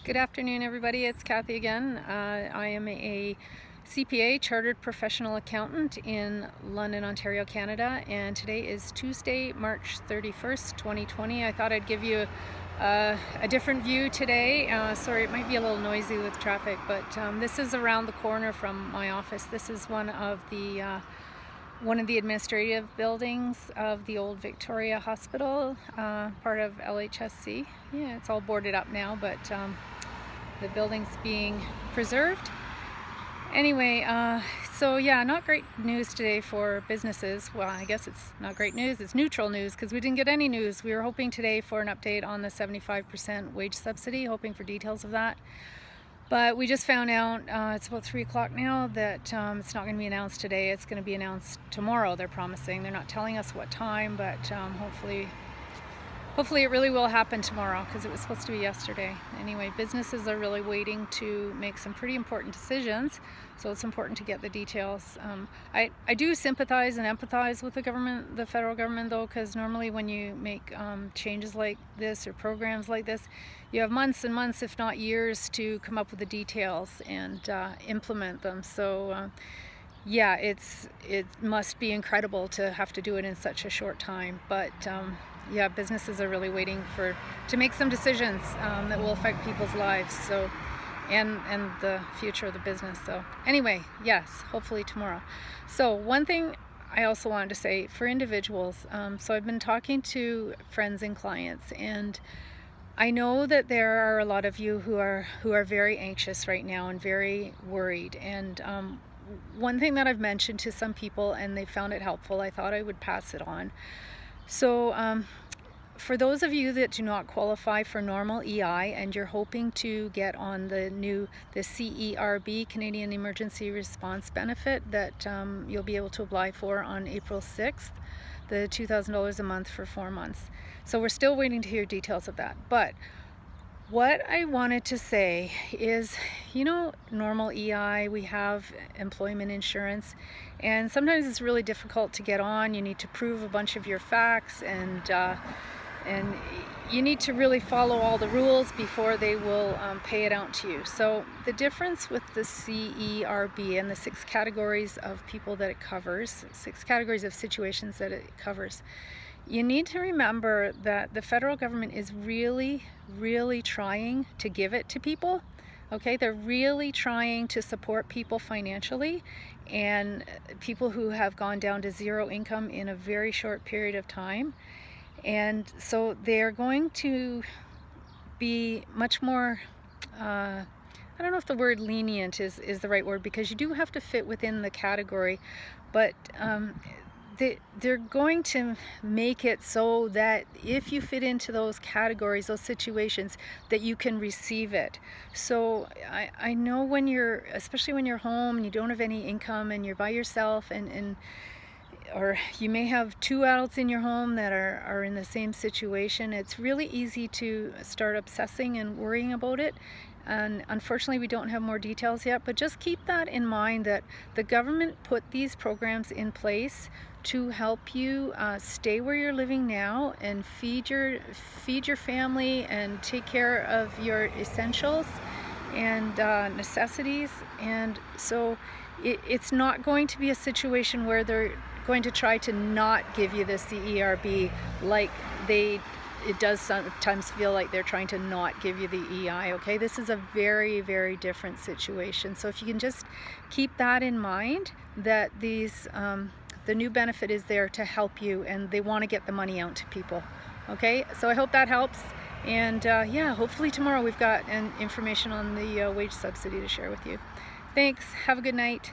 Good afternoon, everybody. It's Kathy again. I am a CPA, Chartered Professional Accountant in London, Ontario, Canada, and today is Tuesday, March 31st, 2020. I thought I'd give you a different view today. Sorry, it might be a little noisy with traffic, but this is around the corner from my office. This is one of the administrative buildings of the old Victoria Hospital, part of LHSC. Yeah, it's all boarded up now, but the building's being preserved. Anyway, so yeah, not great news today for businesses. Well, I guess it's not great news, it's neutral news because we didn't get any news. We were hoping today for an update on the 75% wage subsidy, hoping for details of that. But we just found out, it's about 3 o'clock now, that it's not going to be announced today. It's going to be announced tomorrow, they're promising. They're not telling us what time, but hopefully it really will happen tomorrow because it was supposed to be yesterday. Anyway, businesses are really waiting to make some pretty important decisions, so it's important to get the details. I do sympathize and empathize with the government, the federal government, though, because normally when you make changes like this or programs like this, you have months and months, if not years, to come up with the details and implement them. So yeah, it must be incredible to have to do it in such a short time, but yeah, businesses are really waiting to make some decisions that will affect people's lives, so and the future of the business. So anyway, yes, hopefully tomorrow. So one thing I also wanted to say for individuals, so I've been talking to friends and clients, and I know that there are a lot of you who are very anxious right now and very worried. And one thing that I've mentioned to some people and they found it helpful, I thought I would pass it on. So for those of you that do not qualify for normal EI and you're hoping to get on the CERB, Canadian Emergency Response Benefit, that you'll be able to apply for on April 6th, the $2,000 a month for 4 months. So we're still waiting to hear details of that. But what I wanted to say is, normal EI, we have employment insurance, and sometimes it's really difficult to get on. You need to prove a bunch of your facts, and you need to really follow all the rules before they will pay it out to you. So the difference with the CERB and the 6 categories of people that it covers, 6 categories of situations that it covers, you need to remember that the federal government is really, really trying to give it to people. Okay, they're really trying to support people financially, and people who have gone down to 0 income in a very short period of time. And so they're going to be much more, I don't know if the word lenient is the right word, because you do have to fit within the category, but they're going to make it so that if you fit into those categories, those situations, that you can receive it. So I know especially when you're home and you don't have any income and you're by yourself, or you may have 2 adults in your home that are in the same situation, it's really easy to start obsessing and worrying about it. And unfortunately, we don't have more details yet, but just keep that in mind, that the government put these programs in place to help you stay where you're living now and feed your family and take care of your essentials and necessities. And so it's not going to be a situation where they're going to try to not give you the CERB, like it does sometimes feel like they're trying to not give you the EI. Okay, this is a very, very different situation. So if you can just keep that in mind, that the new benefit is there to help you, and they want to get the money out to people. Okay, so I hope that helps, and yeah, hopefully tomorrow we've got information on the wage subsidy to share with you. Thanks, have a good night.